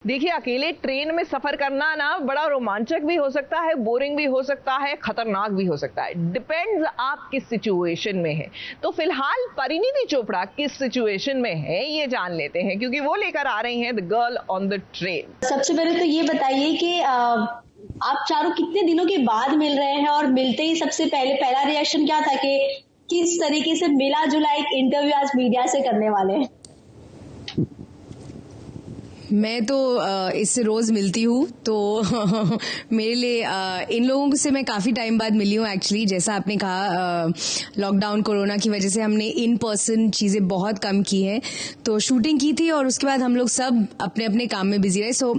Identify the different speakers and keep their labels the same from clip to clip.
Speaker 1: देखिए, अकेले ट्रेन में सफर करना ना बड़ा रोमांचक भी हो सकता है, बोरिंग भी हो सकता है, खतरनाक भी हो सकता है। डिपेंड्स आप किस सिचुएशन में है। तो फिलहाल परिणीति चोपड़ा किस सिचुएशन में है ये जान लेते हैं, क्योंकि वो लेकर आ रही हैं the girl on the train.
Speaker 2: सबसे पहले तो ये बताइए कि आप चारों कितने दिनों के बाद मिल रहे हैं, और मिलते ही सबसे पहले पहला रिएक्शन क्या था कि किस तरीके से मिला जुला एक इंटरव्यू आज मीडिया से करने वाले हैं?
Speaker 3: मैं तो इससे रोज मिलती हूँ, तो मेरे लिए इन लोगों से मैं काफी टाइम बाद मिली हूँ एक्चुअली। जैसा आपने कहा, लॉकडाउन कोरोना की वजह से हमने इन पर्सन चीजें बहुत कम की हैं, तो शूटिंग की थी और उसके बाद हम लोग सब अपने अपने काम में बिजी रहे। सो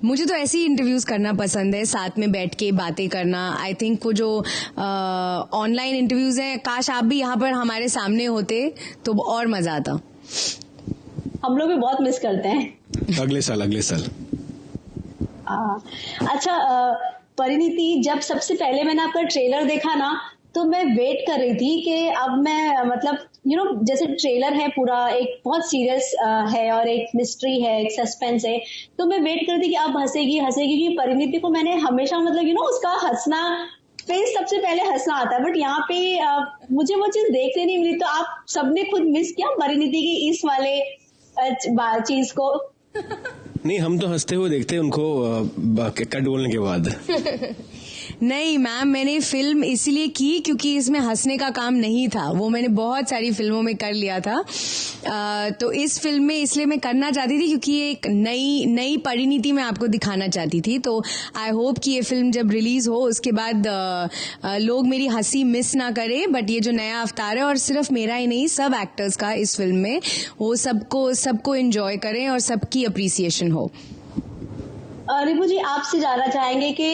Speaker 3: मुझे तो ऐसे ही इंटरव्यूज करना पसंद है, साथ में बैठ के बातें करना। आई थिंक वो जो ऑनलाइन इंटरव्यूज हैं, काश आप भी यहाँ पर हमारे सामने होते तो और मजा आता।
Speaker 2: हम लोग भी बहुत मिस करते हैं।
Speaker 4: अगले साल
Speaker 2: अच्छा, परिणीति, जब सबसे पहले मैंने आपका ट्रेलर देखा ना, तो मैं वेट कर रही थी कि अब मैं मतलब जैसे ट्रेलर है पूरा एक बहुत सीरियस है और एक मिस्ट्री है, एक सस्पेंस है, तो मैं वेट कर रही थी कि अब हंसेगी क्योंकि परिणीति को मैंने हमेशा मतलब उसका हंसना फेस सबसे पहले हंसना आता है, बट यहाँ पे मुझे वो चीज देखने नहीं मिली। तो आप सबने खुद मिस किया परिणीति की इस वाले चीज को?
Speaker 4: नहीं, हम तो हंसते हुए देखते हैं उनको कट बोलने के बाद।
Speaker 3: नहीं मैम, मैंने फिल्म इसीलिए की क्योंकि इसमें हंसने का काम नहीं था। वो मैंने बहुत सारी फिल्मों में कर लिया था, तो इस फिल्म में इसलिए मैं करना चाहती थी क्योंकि एक नई परिणीति मैं आपको दिखाना चाहती थी। तो आई होप कि ये फिल्म जब रिलीज हो उसके बाद लोग मेरी हंसी मिस ना करें, बट ये जो नया अवतार है, और सिर्फ मेरा ही नहीं सब एक्टर्स का इस फिल्म में, वो सबको एंजॉय करें और सबकी अप्रिसिएशन हो।
Speaker 2: रिपु जी, आपसे जानना चाहेंगे कि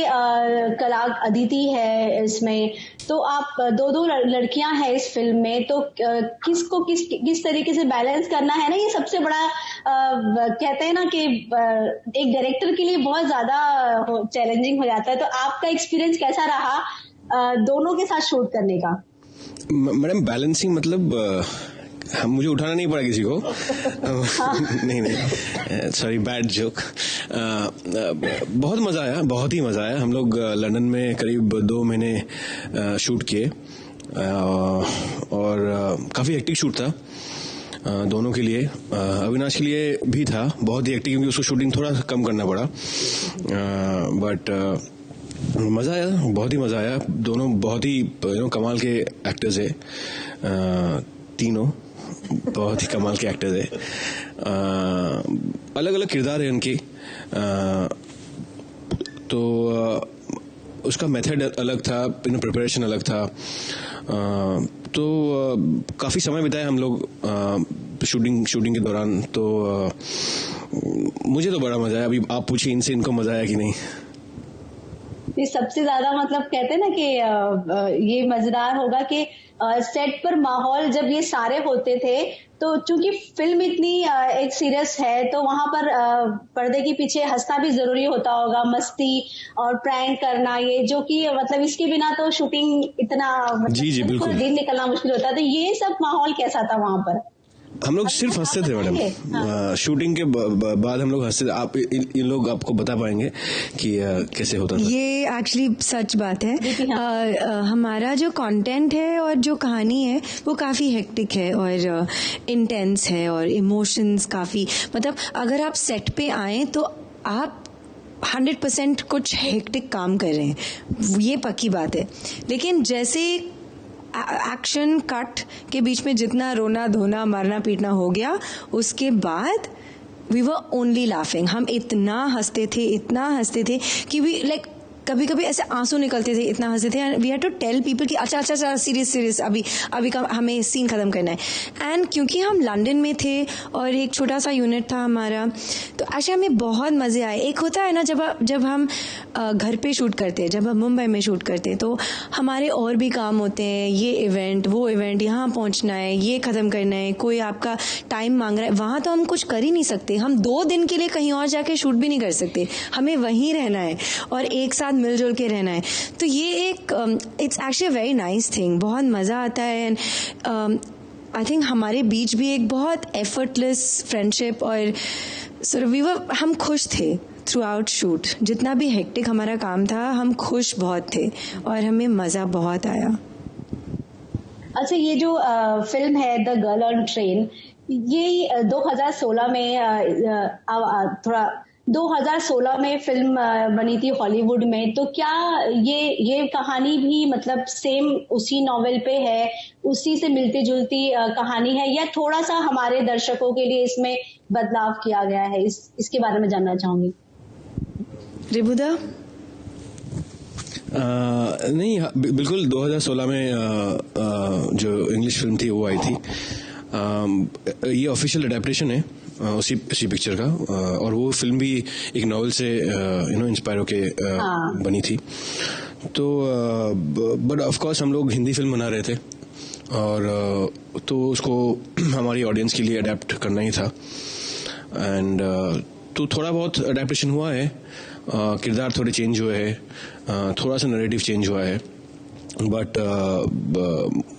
Speaker 2: कला अदिति है इसमें, तो आप दो लड़कियां हैं इस फिल्म में, तो किसको किस तरीके से बैलेंस करना है ना, ये सबसे बड़ा कहते हैं ना कि एक डायरेक्टर के लिए बहुत ज्यादा चैलेंजिंग हो जाता है। तो आपका एक्सपीरियंस कैसा रहा दोनों के साथ शूट करने का?
Speaker 4: मैडम, बैलेंसिंग मतलब मुझे उठाना नहीं पड़ा किसी को। नहीं, सॉरी, बैड जोक। बहुत मजा आया, बहुत ही मजा आया। हम लोग लंदन में करीब 2 महीने शूट किए और काफी हेक्टिक शूट था दोनों के लिए। अविनाश के लिए भी था बहुत ही हेक्टिक, क्योंकि उसको शूटिंग थोड़ा कम करना पड़ा, बट मजा आया, बहुत ही मजा आया। दोनों बहुत ही कमाल के एक्टर्स है, तीनों बहुत ही कमाल के एक्टर्स है। अलग अलग किरदार है उनके, तो उसका मेथड अलग था, प्रिपरेशन अलग था। तो काफी समय बिताया हम लोग शूटिंग के दौरान। तो मुझे तो बड़ा मजा आया। अभी आप पूछिए इनसे, इनको मजा आया कि नहीं?
Speaker 2: ये सबसे ज्यादा मतलब कहते हैं ना कि ये मजेदार होगा कि सेट पर माहौल जब ये सारे होते थे, तो चूंकि फिल्म इतनी एक सीरियस है, तो वहां पर पर्दे के पीछे हंसना भी जरूरी होता होगा, मस्ती और प्रैंक करना, ये जो कि मतलब इसके बिना तो शूटिंग इतना
Speaker 4: जी बिल्कुल
Speaker 2: दिन निकलना मुश्किल होता है। तो ये सब माहौल कैसा था वहां पर?
Speaker 4: हम लोग सिर्फ हंसते थे मैडम। शूटिंग के बाद हम लोग हंसते थे। आप इन लोग आपको बता पाएंगे कि कैसे होता था।
Speaker 3: ये एक्चुअली सच बात है। हमारा जो कंटेंट है और जो कहानी है वो काफी हेक्टिक है और इंटेंस है और इमोशंस काफी, मतलब अगर आप सेट पे आए तो आप 100% कुछ हेक्टिक काम कर रहे हैं, ये पक्की बात है। लेकिन जैसे एक्शन कट के बीच में जितना रोना धोना मारना पीटना हो गया, उसके बाद वी वर ओनली लाफिंग। हम इतना हंसते थे कि वी लाइक कभी कभी ऐसे आंसू निकलते थे, इतना हंसते थे। We had to tell people कि अच्छा सीरियस अभी का हमें सीन खत्म करना है। एंड क्योंकि हम लंदन में थे और एक छोटा सा यूनिट था हमारा, तो एक्चुअली हमें बहुत मजे आए। एक होता है ना जब हम घर पे शूट करते हैं, जब हम मुंबई में शूट करते हैं, तो हमारे और भी काम होते हैं, ये इवेंट वो इवेंट, यहाँ पहुंचना है, ये खत्म करना है, कोई आपका टाइम मांग रहा है। वहां तो हम कुछ कर ही नहीं सकते, हम 2 दिन के लिए कहीं और जाके शूट भी नहीं कर सकते, हमें वहीं रहना है और एक साथ मिलजुल के रहना है। तो ये एक it's actually very nice thing, बहुत मजा आता है। एंड आई थिंक हमारे बीच भी एक बहुत एफर्टलेस फ्रेंडशिप और हम खुश थे थ्रू आउट शूट, जितना भी हेक्टिक हमारा काम था हम खुश बहुत थे और हमें मज़ा बहुत आया।
Speaker 2: अच्छा, ये जो फिल्म है द गर्ल ऑन ट्रेन, ये 2016 में थोड़ा 2016 में फिल्म बनी थी हॉलीवुड में, तो क्या ये कहानी भी मतलब सेम उसी नॉवेल पे है, उसी से मिलती जुलती कहानी है, या थोड़ा सा हमारे दर्शकों के लिए इसमें बदलाव किया गया है? इसके बारे में जानना चाहूंगी।
Speaker 3: रिबुदा?
Speaker 4: नहीं, बिल्कुल 2016 में जो इंग्लिश फिल्म थी वो आई थी। ये ऑफिशियल अडेप्टेशन है उसी पिक्चर का, और वो फिल्म भी एक नॉवेल से इंस्पायर होके बनी थी। तो बट ऑफ कोर्स हम लोग हिंदी फिल्म बना रहे थे, और तो उसको हमारी ऑडियंस के लिए अडेप्ट करना ही था। एंड तो थोड़ा बहुत अडेप्टेशन हुआ है, किरदार थोड़े चेंज हुए हैं, थोड़ा सा नैरेटिव चेंज हुआ है, बट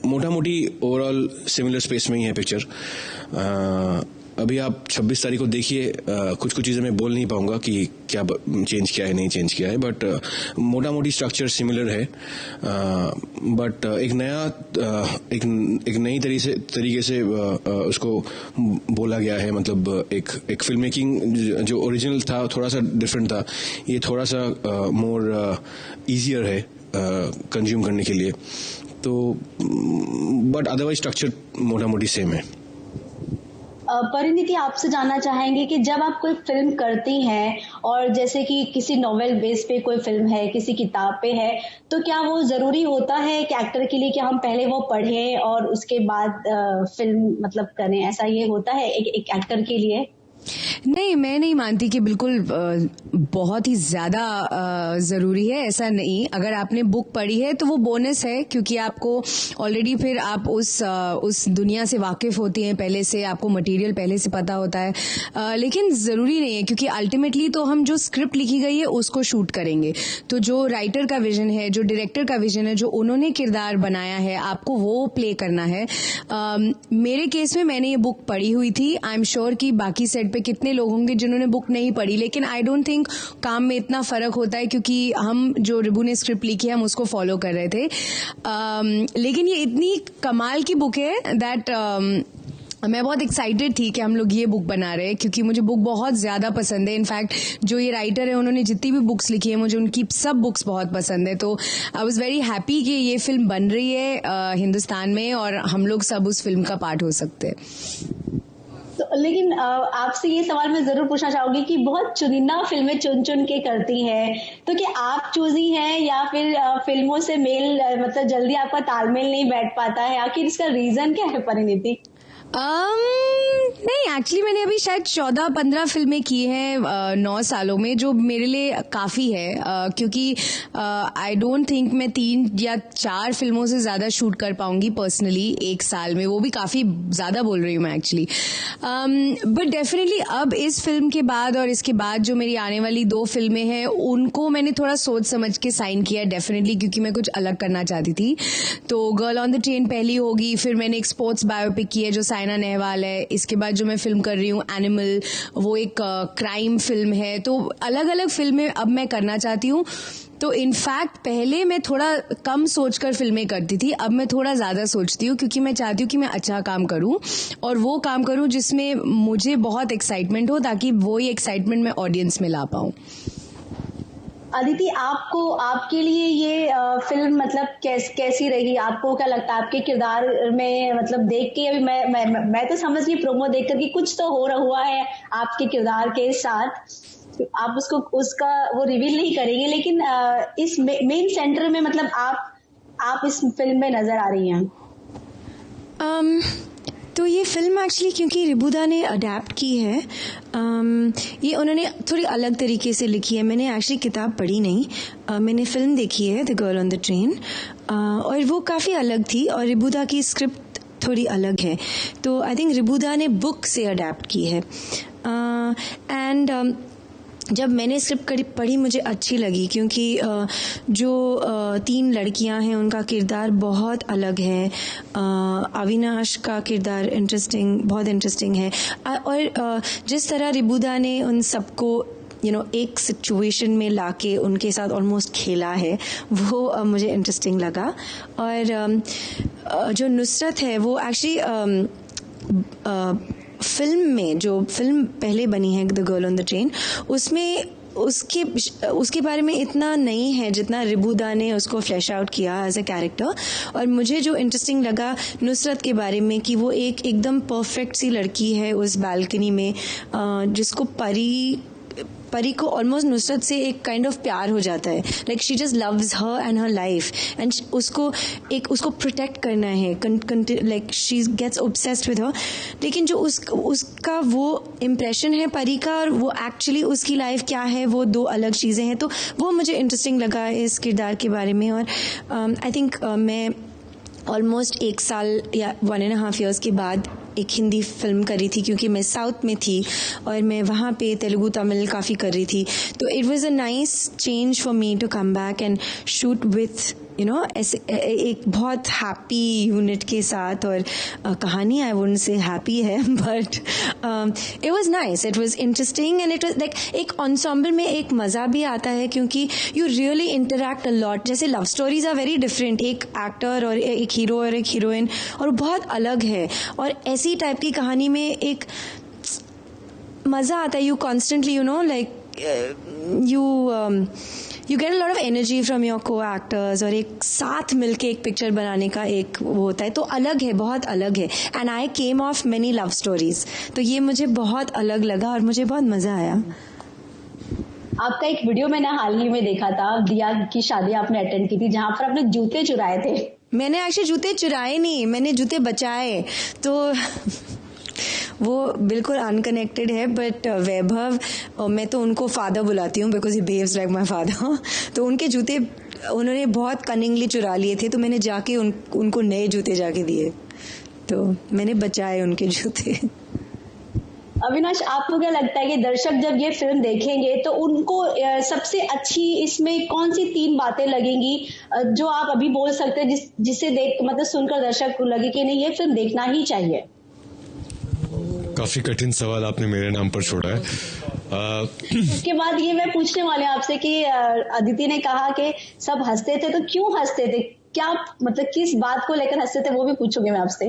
Speaker 4: मोटा मोटी ओवरऑल सिमिलर स्पेस में ही है पिक्चर। अभी आप 26 तारीख को देखिए, कुछ चीज़ें मैं बोल नहीं पाऊंगा कि क्या चेंज किया है, नहीं चेंज किया है, बट मोटा मोटी स्ट्रक्चर सिमिलर है। बट एक नई तरीके से उसको बोला गया है। मतलब एक फिल्म मेकिंग जो ओरिजिनल था थोड़ा सा डिफरेंट था, ये थोड़ा सा मोर ईजियर है कंज्यूम करने के लिए। तो बट अदरवाइज स्ट्रक्चर मोटा मोटी सेम है।
Speaker 2: परिणीति, आपसे जानना चाहेंगे कि जब आप कोई फिल्म करती हैं, और जैसे कि किसी नॉवेल बेस पे कोई फिल्म है, किसी किताब पे है, तो क्या वो जरूरी होता है कि एक्टर के लिए कि हम पहले वो पढ़ें और उसके बाद फिल्म मतलब करें? ऐसा ये होता है एक एक्टर के लिए?
Speaker 3: नहीं, मैं नहीं मानती कि बिल्कुल बहुत ही ज्यादा जरूरी है, ऐसा नहीं। अगर आपने बुक पढ़ी है तो वो बोनस है, क्योंकि आपको ऑलरेडी फिर आप उस दुनिया से वाकिफ होती हैं, पहले से आपको मटेरियल पहले से पता होता है। लेकिन जरूरी नहीं है, क्योंकि अल्टीमेटली तो हम जो स्क्रिप्ट लिखी गई है उसको शूट करेंगे। तो जो राइटर का विजन है, जो डायरेक्टर का विजन है, जो उन्होंने किरदार बनाया है, आपको वो प्ले करना है। मेरे केस में मैंने ये बुक पढ़ी हुई थी। आई एम श्योर कि बाकी सेट पे कितने लोग होंगे जिन्होंने बुक नहीं पढ़ी, लेकिन आई डोंट थिंक काम में इतना फर्क होता है, क्योंकि हम जो रिबू ने स्क्रिप्ट लिखी है हम उसको फॉलो कर रहे थे। लेकिन ये इतनी कमाल की बुक है दैट मैं बहुत एक्साइटेड थी कि हम लोग ये बुक बना रहे हैं, क्योंकि मुझे बुक बहुत ज्यादा पसंद है। इनफैक्ट जो ये राइटर है उन्होंने जितनी भी बुक्स लिखी है मुझे उनकी सब बुक्स बहुत पसंद है। तो आई वाज वेरी हैप्पी कि ये फिल्म बन रही है हिंदुस्तान में, और हम लोग सब उस फिल्म का पार्ट हो सकते हैं।
Speaker 2: तो लेकिन आपसे ये सवाल मैं जरूर पूछना चाहूंगी कि बहुत चुनिंदा फिल्में चुन के करती हैं, तो क्या आप चूजी हैं या फिर फिल्मों से मेल मतलब जल्दी आपका तालमेल नहीं बैठ पाता है? आखिर इसका रीजन क्या है परिणीति?
Speaker 3: नहीं, एक्चुअली मैंने अभी शायद 14-15 फिल्में की हैं 9 सालों में, जो मेरे लिए काफी है, क्योंकि आई डोंट थिंक मैं 3 या 4 फिल्मों से ज्यादा शूट कर पाऊंगी पर्सनली एक साल में। वो भी काफी ज्यादा बोल रही हूँ मैं एक्चुअली। बट डेफिनेटली अब इस फिल्म के बाद और इसके बाद जो मेरी आने वाली 2 फिल्में हैं उनको मैंने थोड़ा सोच समझ के साइन किया डेफिनेटली, क्योंकि मैं कुछ अलग करना चाहती थी। तो गर्ल ऑन द ट्रेन पहली होगी, फिर मैंने एक स्पोर्ट्स बायोपिक की है जो साइना नेहवाल है। इसके बाद जो मैं फिल्म कर रही हूँ एनिमल, वो एक क्राइम फिल्म है। तो अलग अलग फिल्में अब मैं करना चाहती हूँ। तो इनफैक्ट पहले मैं थोड़ा कम सोचकर फिल्में करती थी, अब मैं थोड़ा ज्यादा सोचती हूँ, क्योंकि मैं चाहती हूँ कि मैं अच्छा काम करूँ और वो काम करूँ जिसमें मुझे बहुत एक्साइटमेंट हो, ताकि वो ही एक्साइटमेंट मैं ऑडियंस में ला पाऊँ।
Speaker 2: अदिति, आपके लिए ये फिल्म मतलब कैसी रही? आपको क्या लगता है आपके किरदार में? मतलब देख के अभी मैं तो समझ गई प्रोमो देख कर कि कुछ तो हो रहा हुआ है आपके किरदार के साथ। आप उसका वो रिवील नहीं करेंगे, लेकिन इस मेन सेंटर में मतलब आप इस फिल्म में नजर आ रही हैं।
Speaker 3: तो ये फिल्म एक्चुअली क्योंकि रिबुदा ने अडेप्ट की है, ये उन्होंने थोड़ी अलग तरीके से लिखी है। मैंने एक्चुअली किताब पढ़ी नहीं, मैंने फिल्म देखी है the girl on the train, और वो काफ़ी अलग थी और रिबुदा की स्क्रिप्ट थोड़ी अलग है। तो आई थिंक रिबुदा ने बुक से अडेप्ट की है। एंड जब मैंने स्क्रिप्ट पढ़ी मुझे अच्छी लगी, क्योंकि जो 3 लड़कियां हैं उनका किरदार बहुत अलग है. अविनाश का किरदार बहुत इंटरेस्टिंग है, और जिस तरह रिबूदा ने उन सबको एक सिचुएशन में लाके उनके साथ ऑलमोस्ट खेला है, वो मुझे इंटरेस्टिंग लगा. और जो नुसरत है वो एक्चुअली फिल्म में, जो फिल्म पहले बनी है the girl on the train, उसमें उसके बारे में इतना नहीं है जितना रिबूदा ने उसको फ्लैश आउट किया एज अ कैरेक्टर. और मुझे जो इंटरेस्टिंग लगा नुसरत के बारे में कि वो एकदम परफेक्ट सी लड़की है उस बालकनी में, जिसको परी को ऑलमोस्ट नुसरत से एक काइंड ऑफ प्यार हो जाता है. Like she just loves her and her life, and उसको प्रोटेक्ट करना है, like she gets obsessed with her. लेकिन जो उसका वो इम्प्रेशन है परी का और वो एक्चुअली उसकी लाइफ क्या है, वो 2 अलग चीज़ें हैं. तो वो मुझे इंटरेस्टिंग लगा इस किरदार के बारे में. और आई थिंक मैं ऑलमोस्ट 1 साल या 1.5 years के बाद एक हिंदी फिल्म करी थी, क्योंकि मैं साउथ में थी और मैं वहाँ पे तेलुगु तमिल काफ़ी कर रही थी. तो it was a nice change for me to come back and shoot with ऐसे एक बहुत हैप्पी यूनिट के साथ. और कहानी आई वुडंट से हैप्पी है, but it was nice, it was interesting, and it was like एक एंसेम्बल में एक मज़ा भी आता है, क्योंकि you really interact a lot. जैसे love stories are very different, एक एक्टर और एक हीरो और एक हीरोइन, और बहुत अलग है. और ऐसी टाइप की कहानी में एक मज़ा आता है. You constantly you get a lot of energy from your co-actors, और एक साथ मिलके एक पिक्चर बनाने का एक वो होता है. तो अलग है, बहुत अलग है. And I came of many love stories, तो ये मुझे बहुत अलग लगा और मुझे बहुत मजा आया.
Speaker 2: आपका एक वीडियो मैंने हाल ही में देखा था, दिया की शादी आपने अटेंड की थी, जहां पर आपने जूते चुराए थे.
Speaker 3: मैंने एक्चुअली जूते चुराए नहीं, मैंने जूते बचाए. तो वो बिल्कुल अनकनेक्टेड है. बट वैभव, मैं तो उनको फादर बुलाती हूँ because he behaves like my father. तो उनके जूते उन्होंने बहुत कनिंगली चुरा लिए थे, तो मैंने जाके उनको नए जूते जाके दिए. तो मैंने बचाए उनके जूते.
Speaker 2: अविनाश, आपको क्या लगता है कि दर्शक जब ये फिल्म देखेंगे तो उनको सबसे अच्छी इसमें कौन सी 3 बातें लगेंगी जो आप अभी बोल सकते हैं, जिसे देख मतलब सुनकर दर्शक को लगे कि नहीं ये फिल्म देखना ही चाहिए?
Speaker 5: काफी कठिन सवाल आपने मेरे नाम पर छोड़ा है.
Speaker 2: उसके बाद ये मैं पूछने वाले आपसे कि अदिति ने कहा कि सब हंसते थे, तो क्यों हंसते थे, क्या मतलब किस बात को लेकर हंसते थे, वो भी पूछूंगी मैं आपसे.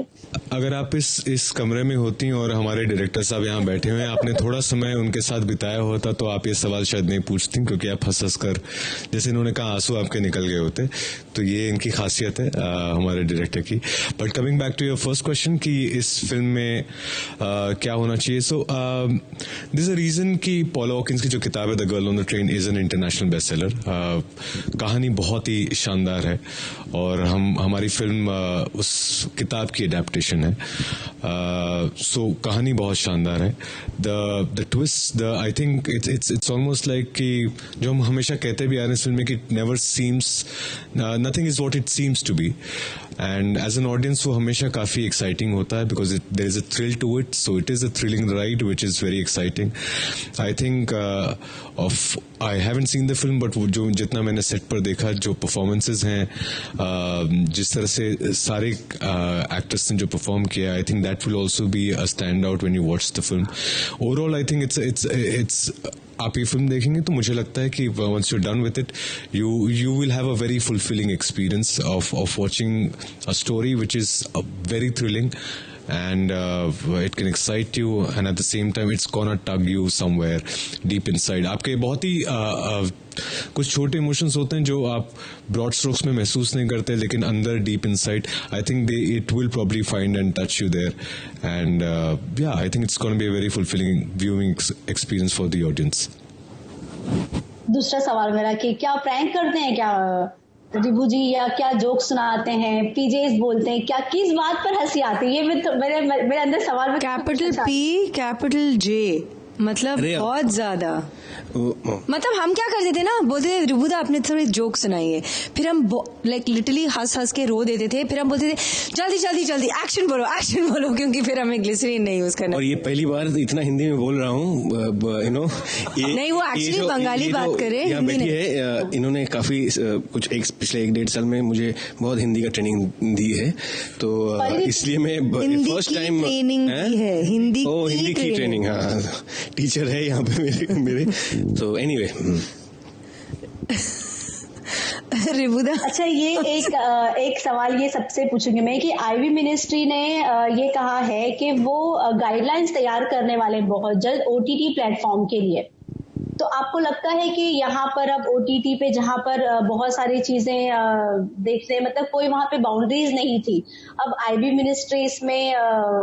Speaker 5: अगर आप इस कमरे में होती और हमारे डायरेक्टर साहब यहाँ बैठे हुए हैं, आपने थोड़ा समय उनके साथ बिताया होता तो आप ये सवाल शायद नहीं पूछती, क्योंकि आप हंस कर, जैसे इन्होंने कहा, आंसू आपके निकल गए होते. तो ये इनकी खासियत है हमारे डायरेक्टर की. But coming back to your first question कि इस फिल्म में क्या होना चाहिए, so this is a reason कि पॉल हॉकिंस की जो किताब है the girl on the train is an international best seller. कहानी बहुत ही शानदार है और हमारी फिल्म उस किताब की एडेप्टेशन है. सो कहानी बहुत शानदार है. The twist, I think it's almost like कि जो हम हमेशा कहते भी आ रहे हैं इस फिल्म में कि never seems, nothing is what it seems to be. And as an audience वो हमेशा काफी एक्साइटिंग होता है because there is a thrill to it. So it is a thrilling ride which is very exciting. I think I haven't seen the film, but जो जितना मैंने set पर देखा, जो परफॉर्मेंसेज हैं, जिस तरह से सारे एक्टर्स ने जो परफॉर्म किया, I think that will also be a stand out when you watch the film. Overall I think it's आप ये फिल्म देखेंगे तो मुझे लगता है कि once you done with it you will have a very fulfilling experience of watching a story which is very thrilling and it can excite you and at the same time it's gonna tug you somewhere deep inside. आपके बहुत ही कुछ छोटे emotions होते हैं जो आप broad strokes में महसूस नहीं करते, लेकिन अंदर deep inside I think it will probably find and touch you there. And yeah I think it's gonna be a very fulfilling viewing experience for the audience.
Speaker 2: दूसरा सवाल मेरा कि क्या प्रैंक करते हैं क्या रिभू जी, या क्या जोक सुनाते हैं, पीजेस बोलते हैं, क्या किस बात पर हंसी आती है? ये मेरे अंदर सवाल में
Speaker 3: कैपिटल P कैपिटल J, मतलब बहुत ज्यादा. मतलब हम क्या करते थे ना, बोलते थे रुबुदा अपने थोड़े जोक सुनाइए, फिर हम लाइक लिटरली हंस हंस के रो देते थे, फिर हम बोलते थे जल्दी जल्दी जल्दी एक्शन बोलो, क्योंकि फिर हमें ग्लिसरीन नहीं यूज करना।
Speaker 4: और ये पहली बार इतना हिंदी में बोल रहा हूँ, यू नो,
Speaker 3: नहीं वो एक्चुअली बंगाली बात करे, हिंदी नहीं
Speaker 4: है। इन्होंने काफी कुछ पिछले 1-1.5 साल में मुझे बहुत हिंदी का ट्रेनिंग दी है, तो इसलिए मैं फर्स्ट टाइम
Speaker 3: ट्रेनिंग दी है, हिंदी
Speaker 4: की ट्रेनिंग। हाँ, टीचर है यहाँ पे मेरे तो एनीवे।
Speaker 3: रिबुदा,
Speaker 2: अच्छा ये एक सवाल ये सबसे पूछूंगी मैं कि आईवी मिनिस्ट्री ने ये कहा है कि वो गाइडलाइंस तैयार करने वाले बहुत जल्द ओटीटी प्लेटफॉर्म के लिए। तो आपको लगता है कि यहाँ पर अब ओटीटी पे जहाँ पर बहुत सारी चीजें देखने, मतलब कोई वहाँ पे बाउंड्रीज नहीं थी, अब आईबी मिनिस्ट्री इसमें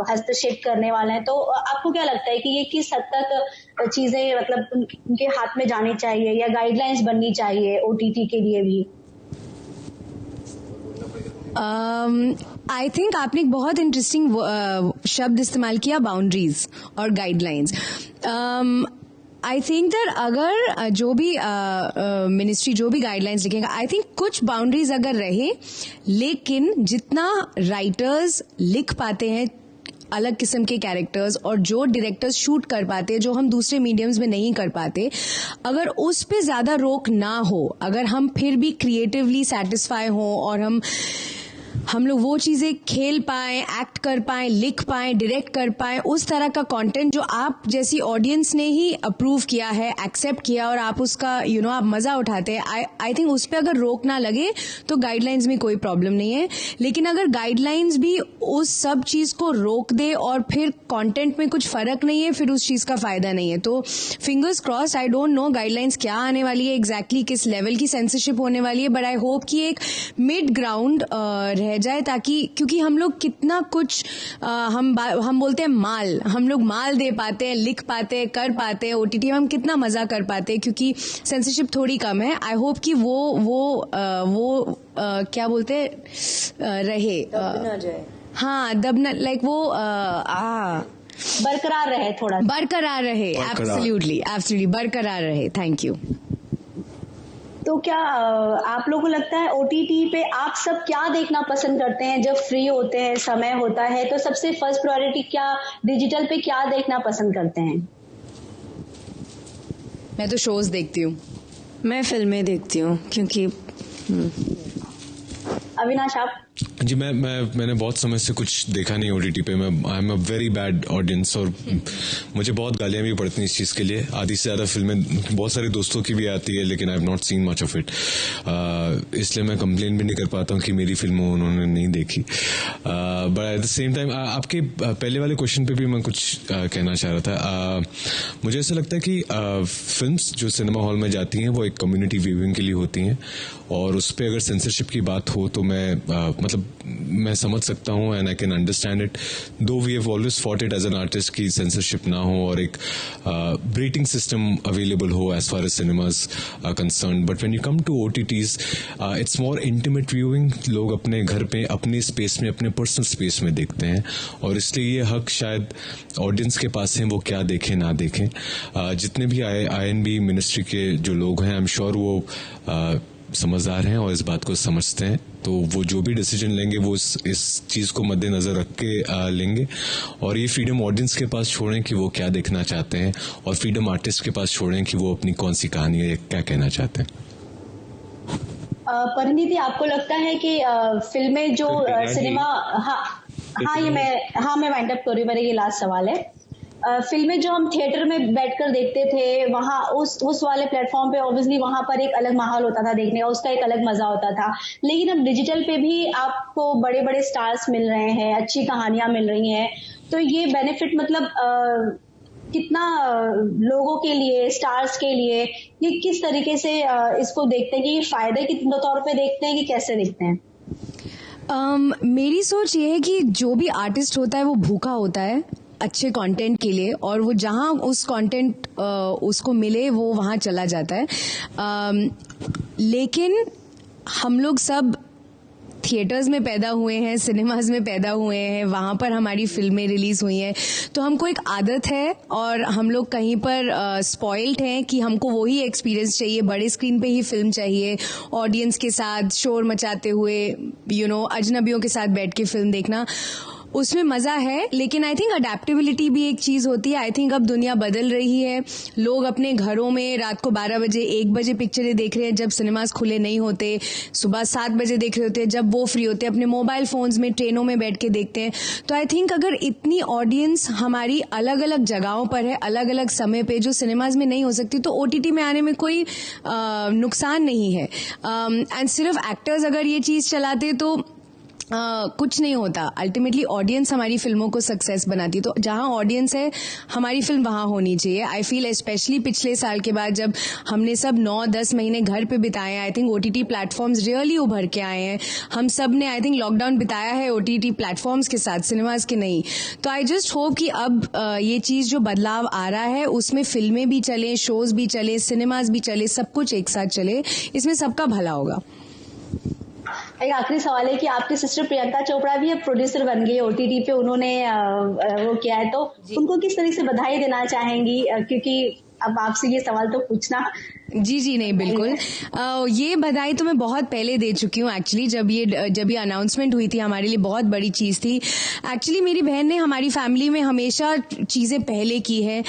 Speaker 2: हस्तक्षेप करने वाले हैं, तो आपको क्या लगता है कि ये किस हद तक चीजें मतलब उनके हाथ में जानी चाहिए या गाइडलाइंस बननी चाहिए ओटीटी के लिए भी?
Speaker 3: आई थिंक आपने एक बहुत इंटरेस्टिंग शब्द इस्तेमाल किया, बाउंड्रीज और गाइडलाइंस। आई थिंक दैट अगर जो भी मिनिस्ट्री जो भी गाइडलाइंस लिखेगा, आई थिंक कुछ बाउंड्रीज अगर रहे, लेकिन जितना राइटर्स लिख पाते हैं अलग किस्म के कैरेक्टर्स और जो डायरेक्टर्स शूट कर पाते हैं जो हम दूसरे मीडियम्स में नहीं कर पाते, अगर उस पे ज्यादा रोक ना हो, अगर हम फिर भी क्रिएटिवली सेटिस्फाई हो और हम लोग वो चीजें खेल पाए, एक्ट कर पाए, लिख पाए, डायरेक्ट कर पाए, उस तरह का कंटेंट जो आप जैसी ऑडियंस ने ही अप्रूव किया है, एक्सेप्ट किया और आप उसका आप मजा उठाते हैं, आई थिंक उस पे अगर रोक ना लगे तो गाइडलाइंस में कोई प्रॉब्लम नहीं है। लेकिन अगर गाइडलाइंस भी उस सब चीज को रोक दे और फिर कंटेंट में कुछ फर्क नहीं है, फिर उस चीज का फायदा नहीं है। तो fingers cross, I don't know guidelines क्या आने वाली है, एग्जैक्टली किस लेवल की सेंसरशिप होने वाली है, बट आई होप कि एक मिड ग्राउंड रह जाए, ताकि क्योंकि हम लोग कितना कुछ हम बोलते हैं माल, हम लोग माल दे पाते हैं, लिख पाते हैं, कर पाते हैं, ओटीटी में हम कितना मजा कर पाते हैं क्योंकि सेंसरशिप थोड़ी कम है। आई होप कि वो क्या बोलते हैं रहे,
Speaker 2: दब ना जाए।
Speaker 3: हाँ, दब ना, लाइक वो
Speaker 2: बरकरार रहे, थोड़ा
Speaker 3: बरकरार रहे, एब्सोल्युटली बरकरार रहे। Thank you.
Speaker 2: तो क्या आप लोगों को लगता है ओटीटी पे आप सब क्या देखना पसंद करते हैं जब फ्री होते हैं, समय होता है, तो सबसे फर्स्ट प्रायोरिटी क्या डिजिटल पे क्या देखना पसंद करते हैं?
Speaker 3: मैं तो शोज देखती हूँ।
Speaker 6: मैं फिल्में देखती हूँ क्योंकि
Speaker 2: अविनाश आप?
Speaker 5: जी मैंने बहुत समय से कुछ देखा नहीं ओटीटी पे। I am a very bad audience और मुझे बहुत गालियां भी पड़ती हैं इस चीज़ के लिए। आधी से ज़्यादा फिल्में बहुत सारे दोस्तों की भी आती है लेकिन I have not seen much of it, इसलिए मैं कंप्लेन भी नहीं कर पाता हूँ कि मेरी फिल्म उन्होंने नहीं देखी। But at the same time आपके पहले वाले क्वेश्चन पे भी मैं कुछ कहना चाह रहा था। मुझे ऐसा लगता है कि फिल्म्स जो सिनेमा हॉल में जाती हैं वो एक कम्युनिटी व्यूइंग के लिए होती हैं और उस पर अगर सेंसरशिप की बात हो तो मैं समझ सकता हूँ and I can understand it, though we have always fought it as an artist की सेंसरशिप ना हो और एक रेटिंग सिस्टम अवेलेबल हो as far as cinemas are concerned. But when you come to OTTs it's more intimate viewing, लोग अपने घर पे अपने स्पेस में अपने पर्सनल स्पेस में देखते हैं और इसलिए ये हक शायद ऑडियंस के पास है वो क्या देखें ना देखें। जितने भी INB मिनिस्ट्री के जो लोग हैं आई एम श्योर वो समझदार हैं और इस बात को समझते हैं, तो वो जो भी डिसीजन लेंगे वो इस चीज को मद्देनजर रख के लेंगे और ये फ्रीडम ऑडियंस के पास छोड़ें कि वो क्या देखना चाहते हैं और फ्रीडम आर्टिस्ट के पास छोड़ें कि वो अपनी कौन सी कहानी है क्या कहना चाहते हैं।
Speaker 2: परिणीति आपको लगता है कि फिल्में जो सिनेमा मैं वाइंड अप कर रही हूँ, मेरा ये लास्ट सवाल है। फिल्में जो हम थिएटर में बैठकर देखते थे वहाँ उस वाले प्लेटफॉर्म पे ऑब्वियसली वहां पर एक अलग माहौल होता था देखने का, उसका एक अलग मजा होता था, लेकिन अब डिजिटल पे भी आपको बड़े बड़े स्टार्स मिल रहे हैं, अच्छी कहानियां मिल रही हैं, तो ये बेनिफिट मतलब कितना लोगों के लिए, स्टार्स के लिए ये किस तरीके से इसको देखते हैं कि ये फायदे के तौर पे देखते हैं कि कैसे देखते हैं?
Speaker 3: मेरी सोच ये है कि जो भी आर्टिस्ट होता है वो भूखा होता है अच्छे कंटेंट के लिए और वो जहां उस कंटेंट उसको मिले वो वहां चला जाता है। लेकिन हम लोग सब
Speaker 6: थिएटर्स में पैदा हुए हैं, सिनेमाज में पैदा हुए हैं, वहाँ पर हमारी फिल्में रिलीज हुई हैं, तो हमको एक आदत है और हम लोग कहीं पर स्पॉइल्ड हैं कि हमको वही एक्सपीरियंस चाहिए, बड़े स्क्रीन पे ही फिल्म चाहिए, ऑडियंस के साथ शोर मचाते हुए अजनबियों के साथ बैठ के फिल्म देखना, उसमें मजा है। लेकिन आई थिंक अडेप्टेबिलिटी भी एक चीज होती है। आई थिंक अब दुनिया बदल रही है, लोग अपने घरों में रात को 12 बजे 1 बजे पिक्चरें देख रहे हैं जब सिनेमाज खुले नहीं होते, सुबह 7 बजे देख रहे होते हैं जब वो फ्री होते हैं, अपने मोबाइल फोन्स में ट्रेनों में बैठ के देखते हैं। तो आई थिंक अगर इतनी ऑडियंस हमारी अलग अलग जगहों पर है, अलग अलग समय पे, जो सिनेमाज में नहीं हो सकती, तो OTT में आने में कोई नुकसान नहीं है। एंड सिर्फ एक्टर्स अगर ये चीज चलाते तो कुछ नहीं होता। अल्टीमेटली ऑडियंस हमारी फिल्मों को सक्सेस बनाती है, तो जहां ऑडियंस है हमारी फिल्म वहां होनी चाहिए। आई फील स्पेशली पिछले साल के बाद जब हमने सब 9-10 महीने घर पे बिताए, I think OTT platforms really उभर के आए हैं। हम सब ने आई थिंक लॉकडाउन बिताया है OTT प्लेटफॉर्म्स के साथ, सिनेमाज के नहीं। तो आई जस्ट होप कि अब ये चीज जो बदलाव आ रहा है उसमें फिल्में भी चले, शोज भी चले, सिनेमाज भी चले, सब कुछ एक साथ चले, इसमें सबका भला होगा।
Speaker 2: एक आखिरी सवाल है कि आपकी सिस्टर प्रियंका चोपड़ा भी अब प्रोड्यूसर बन गई, OTT पे उन्होंने वो किया है, तो उनको किस तरह से बधाई देना चाहेंगी? क्योंकि अब आपसे ये सवाल तो पूछना।
Speaker 6: जी नहीं, बिल्कुल। ये बधाई तो मैं बहुत पहले दे चुकी हूँ एक्चुअली। जब ये अनाउंसमेंट हुई थी हमारे लिए बहुत बड़ी चीज थी। एक्चुअली मेरी बहन ने हमारी फैमिली में हमेशा चीजें पहले की है।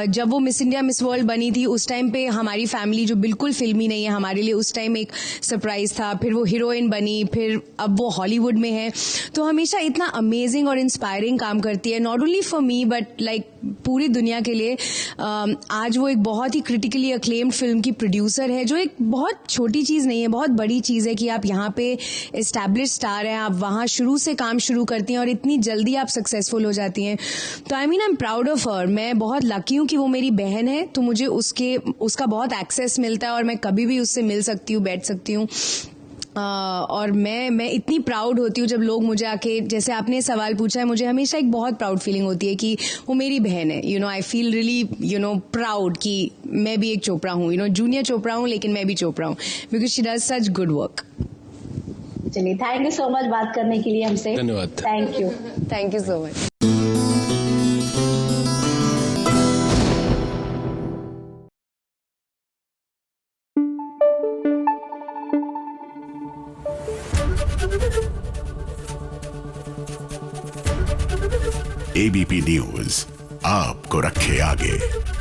Speaker 6: जब वो मिस इंडिया मिस वर्ल्ड बनी थी उस टाइम पे हमारी फैमिली जो बिल्कुल फिल्मी नहीं है, हमारे लिए उस टाइम एक सरप्राइज था। फिर वो हीरोइन बनी, फिर अब वो हॉलीवुड में है। तो हमेशा इतना अमेजिंग और इंस्पायरिंग काम करती है, not only for me but like पूरी दुनिया के लिए। आज वो एक बहुत ही क्रिटिकली अक्लेम्ड फिल्म की प्रोड्यूसर है, जो एक बहुत छोटी चीज नहीं है, बहुत बड़ी चीज है कि आप यहाँ पे एस्टैब्लिश स्टार हैं, आप वहां शुरू से काम शुरू करती हैं और इतनी जल्दी आप सक्सेसफुल हो जाती हैं। तो I mean I am proud of her. मैं बहुत लकी हूँ कि वो मेरी बहन है, तो मुझे उसका बहुत एक्सेस मिलता है और मैं कभी भी उससे मिल सकती हूँ, बैठ सकती हूँ। और मैं इतनी प्राउड होती हूँ जब लोग मुझे आके, जैसे आपने सवाल पूछा है, मुझे हमेशा एक बहुत प्राउड फीलिंग होती है कि वो मेरी बहन है। आई फील रियली प्राउड कि मैं भी एक चोपड़ा हूँ, जूनियर चोपड़ा हूँ लेकिन मैं भी चोपड़ा हूँ, because she does such good work.
Speaker 2: चलिए, थैंक यू सो मच बात करने के लिए हमसे।
Speaker 4: धन्यवाद।
Speaker 6: Thank you so much.
Speaker 7: ABP news आपको रखे आगे।